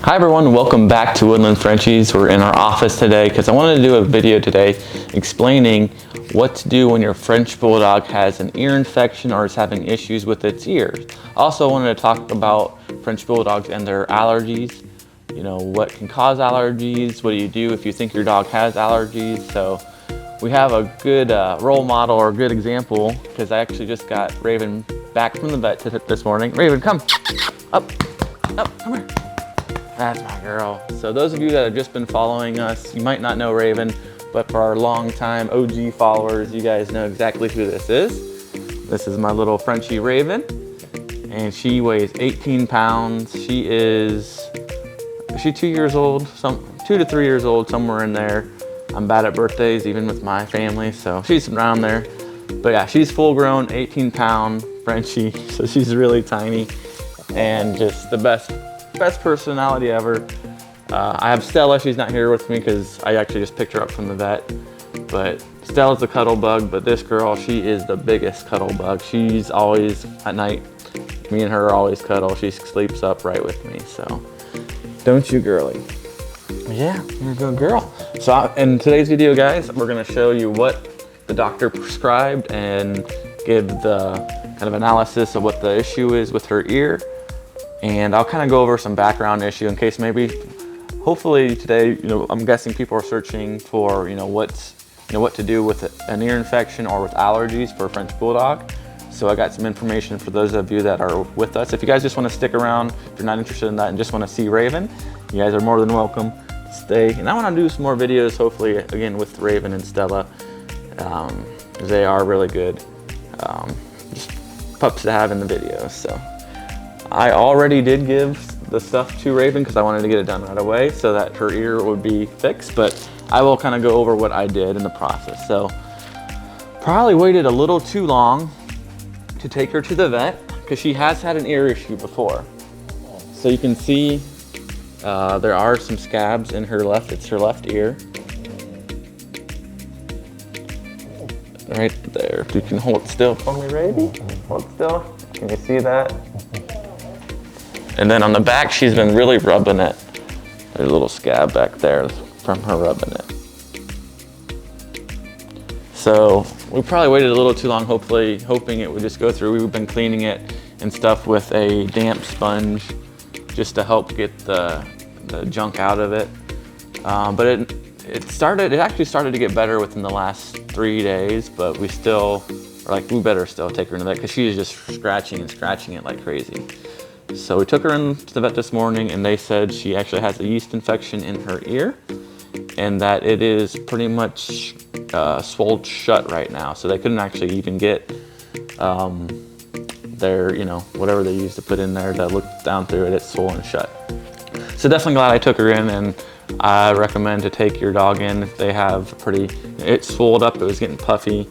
Hi everyone, welcome back to Woodland Frenchies. We're in our office today because I wanted to do a video today explaining what to do when your French Bulldog has an ear infection or is having issues with its ears. Also wanted to talk about French Bulldogs and their allergies. You know, what can cause allergies, what do you do if you think your dog has allergies. So we have a good role model or a good example because I actually just got Raven back from the vet this morning. Raven, come up, come here. That's my girl. So those of you that have just been following us, you might not know Raven, but for our long-time OG followers, you guys know exactly who this is. This is my little Frenchie Raven, and she weighs 18 pounds. She's 2 years old, 2 to 3 years old, somewhere in there. I'm bad at birthdays, even with my family, so she's around there. But yeah, she's full-grown, 18-pound Frenchie, so she's really tiny and just the best personality ever. I have Stella. She's not here with me because I actually just picked her up from the vet. But Stella's a cuddle bug, but this girl, she is the biggest cuddle bug. She's always, at night, me and her always cuddle. She sleeps up right with me, so don't you, girly? Yeah, you're a good girl. So in today's video, guys, we're gonna show you what the doctor prescribed and give the kind of analysis of what the issue is with her ear. And I'll kind of go over some background issue in case maybe, hopefully today, I'm guessing people are searching for, what to do with an ear infection or with allergies for a French Bulldog. So I got some information for those of you that are with us. If you guys just want to stick around, if you're not interested in that and just want to see Raven, you guys are more than welcome to stay. And I want to do some more videos, hopefully, again, with Raven and Stella. They are really good just pups to have in the videos. So I already did give the stuff to Raven because I wanted to get it done right away so that her ear would be fixed, but I will kind of go over what I did in the process. So probably waited a little too long to take her to the vet because she has had an ear issue before. So you can see there are some scabs in her it's her left ear. Right there. If you can hold still for me, Raven. Hold still. Can you see that? And then on the back, she's been really rubbing it. There's a little scab back there from her rubbing it. So we probably waited a little too long, hoping it would just go through. We've been cleaning it and stuff with a damp sponge just to help get the junk out of it. But it actually started to get better within the last 3 days, but we still are like, we better still take her to the vet because she is just scratching it like crazy. So we took her into the vet this morning and they said she actually has a yeast infection in her ear and that it is pretty much swollen shut right now. So they couldn't actually even get their, whatever they used to put in there to look down through it, it's swollen shut. So definitely glad I took her in, and I recommend to take your dog in if they have it swelled up, it was getting puffy.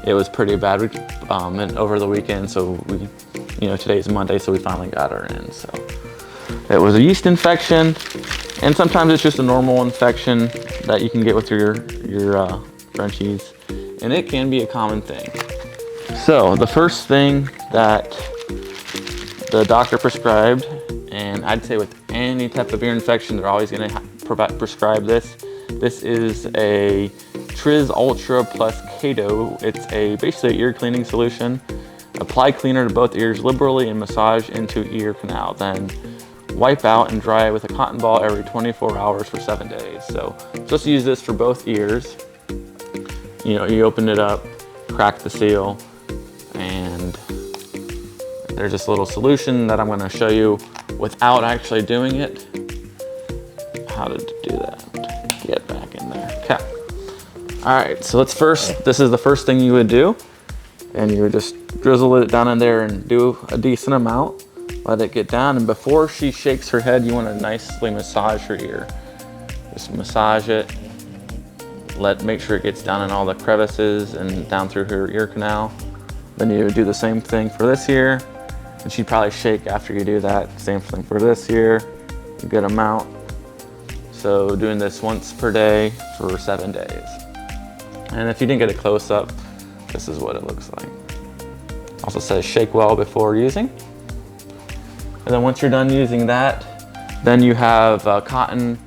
It was pretty bad and over the weekend, so today's Monday, so we finally got her in. So it was a yeast infection, and sometimes it's just a normal infection that you can get with your Frenchies, and it can be a common thing. So the first thing that the doctor prescribed, and I'd say with any type of ear infection, they're always going to prescribe this. This is a Triz Ultra Plus Kato. It's basically ear cleaning solution. Apply cleaner to both ears liberally and massage into ear canal. Then wipe out and dry with a cotton ball every 24 hours for 7 days. So just use this for both ears. You open it up, crack the seal, and there's this little solution that I'm going to show you without actually doing it. How to do that. Get back in there. Okay. All right, so this is the first thing you would do. And you would just drizzle it down in there and do a decent amount. Let it get down, and before she shakes her head, you want to nicely massage her ear. Just massage it. Make sure it gets down in all the crevices and down through her ear canal. Then you would do the same thing for this ear, and she'd probably shake after you do that. Same thing for this ear, a good amount. So doing this once per day for 7 days. And if you didn't get a close up, this is what it looks like. Also says shake well before using. And then once you're done using that, Then you have a cotton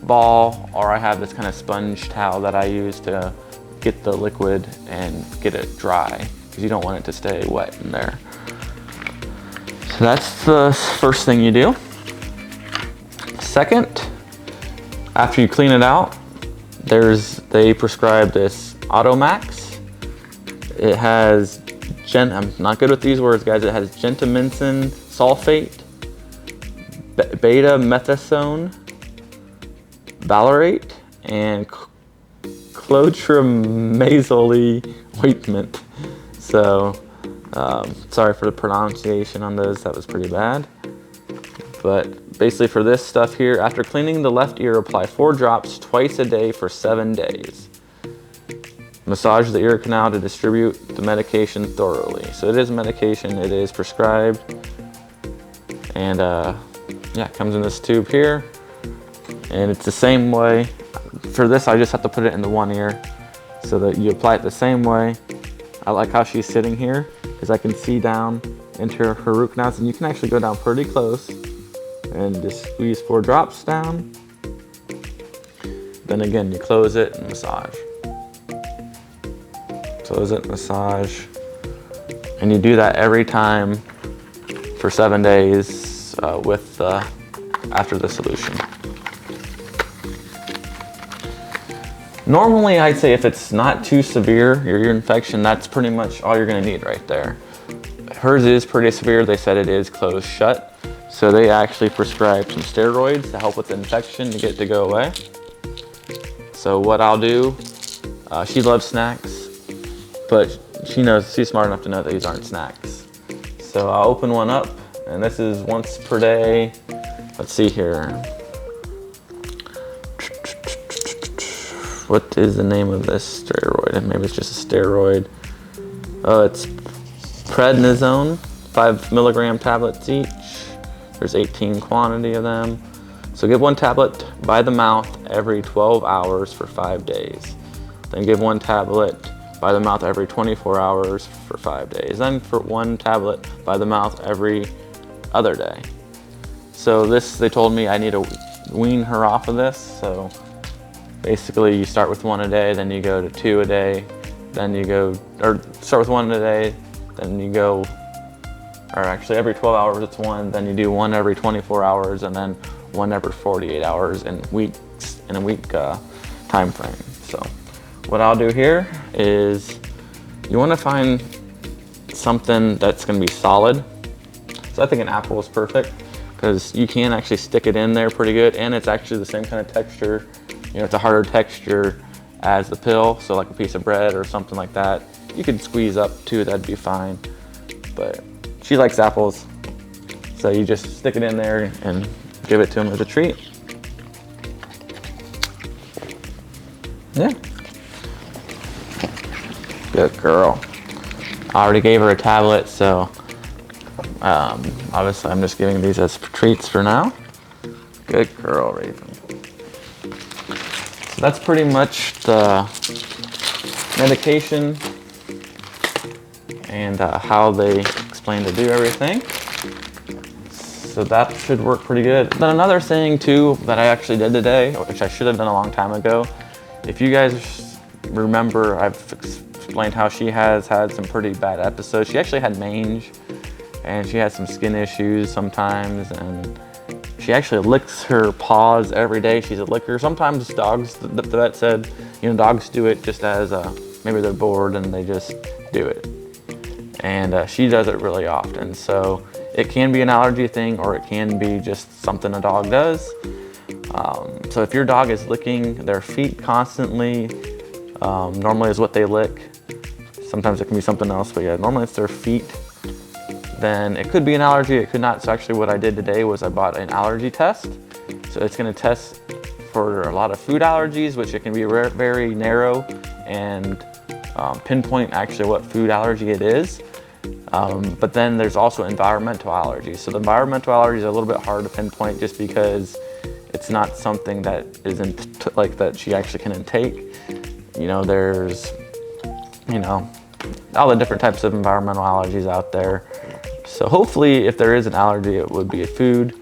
ball, or I have this kind of sponge towel that I use to get the liquid and get it dry, because you don't want it to stay wet in there. So that's the first thing you do. Second, after you clean it out, they prescribe this Automax. It has, I'm not good with these words, guys. It has gentamicin sulfate, beta methasone, valerate, and clotrimazole ointment. So, sorry for the pronunciation on those. That was pretty bad. But basically for this stuff here, after cleaning the left ear, apply 4 drops twice a day for 7 days. Massage the ear canal to distribute the medication thoroughly. So it is medication, it is prescribed. And yeah, it comes in this tube here. And it's the same way. For this, I just have to put it in the one ear so that you apply it the same way. I like how she's sitting here because I can see down into her root canals, and you can actually go down pretty close and just squeeze 4 drops down. Then again, you close it and massage. Close it, massage. And you do that every time for 7 days after the solution. Normally, I'd say if it's not too severe, your ear infection, that's pretty much all you're gonna need right there. Hers is pretty severe. They said it is closed shut. So they actually prescribed some steroids to help with the infection to get it to go away. So what I'll do, she loves snacks, but she's smart enough to know that these aren't snacks. So I'll open one up, and this is once per day. Let's see here. What is the name of this steroid? Maybe it's just a steroid. Oh, it's prednisone, 5 milligram tablets each. There's 18 quantity of them. So give 1 tablet by the mouth every 12 hours for 5 days. Then give 1 tablet by the mouth every 24 hours for 5 days. Then for 1 tablet by the mouth every other day. So this, they told me I need to wean her off of this. So basically you start with 1 a day, then you go to 2 a day, then you go, or start with 1 a day, then you go, or actually every 12 hours it's 1, then you do 1 every 24 hours, and then 1 every 48 hours in a week time frame. So what I'll do here is you want to find something that's going to be solid. So I think an apple is perfect because you can actually stick it in there pretty good, and it's actually the same kind of texture. You know, it's a harder texture as the pill, so like a piece of bread or something like that. You could squeeze up too, that'd be fine. But she likes apples, so you just stick it in there and give it to him as a treat. Yeah. Good girl. I already gave her a tablet, so obviously I'm just giving these as treats for now. Good girl, Raven. So that's pretty much the medication and how they explain to do everything. So that should work pretty good. Then another thing too that I actually did today, which I should have done a long time ago, if you guys remember, I've explained how she has had some pretty bad episodes. She actually had mange, and she has some skin issues sometimes, and she actually licks her paws every day. She's a licker. Sometimes dogs, the vet said, you know, dogs do it just as maybe they're bored and they just do it. And she does it really often. So it can be an allergy thing, or it can be just something a dog does. So if your dog is licking their feet constantly, normally is what they lick. Sometimes it can be something else, but yeah, normally it's their feet. Then it could be an allergy, it could not. So actually what I did today was I bought an allergy test. So it's gonna test for a lot of food allergies, which it can be very narrow and pinpoint actually what food allergy it is. But then there's also environmental allergies. So the environmental allergies are a little bit hard to pinpoint just because it's not something that isn't like that she actually can intake. You know, there's, you know, all the different types of environmental allergies out there. So hopefully if there is an allergy, it would be a food,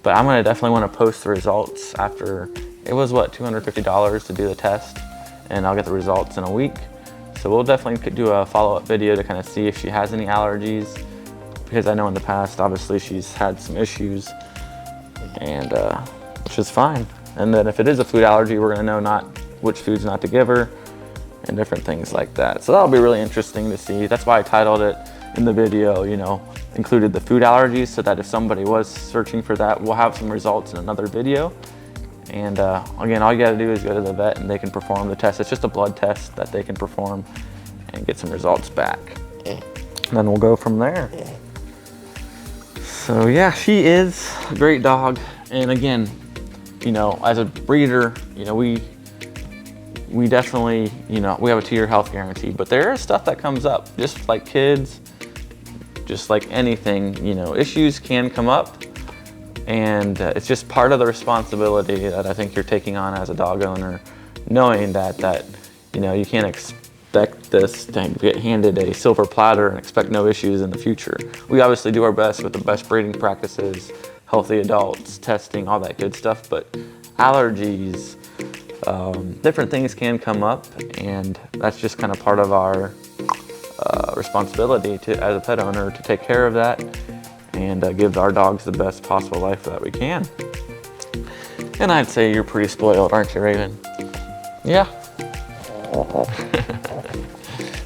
But I'm gonna definitely wanna post the results after, it was what, $250 to do the test, and I'll get the results in a week. So we'll definitely do a follow-up video to kind of see if she has any allergies, because I know in the past, obviously she's had some issues, and which is fine. And then if it is a food allergy, we're gonna know not which foods not to give her and different things like that. So that'll be really interesting to see. That's why I titled it in the video, you know, included the food allergies, so that if somebody was searching for that, we'll have some results in another video. And again, all you gotta do is go to the vet and they can perform the test. It's just a blood test that they can perform and get some results back. And then we'll go from there. So yeah, she is a great dog. And again, you know, as a breeder, you know, we definitely, you know, we have a 2-year health guarantee, but there is stuff that comes up, just like kids, just like anything, you know, issues can come up. And it's just part of the responsibility that I think you're taking on as a dog owner, knowing that you know, you can't expect this to get handed a silver platter and expect no issues in the future. We obviously do our best with the best breeding practices, healthy adults, testing, all that good stuff, but allergies, different things can come up, and that's just kind of part of our responsibility as a pet owner to take care of that and give our dogs the best possible life that we can. And I'd say you're pretty spoiled, aren't you, Raven? Yeah.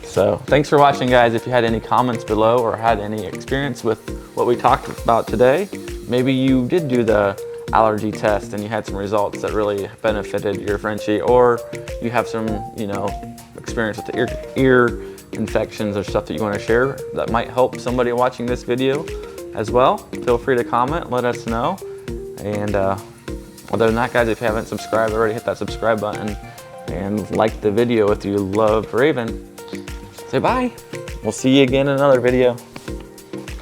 So thanks for watching, guys. If you had any comments below or had any experience with what we talked about today, maybe you did do the allergy test and you had some results that really benefited your Frenchie, or you have some, you know, experience with the ear infections or stuff that you want to share that might help somebody watching this video as well. Feel free to comment, let us know. And other than that, guys, if you haven't subscribed already, hit that subscribe button and like the video if you love Raven. Say bye. We'll see you again in another video.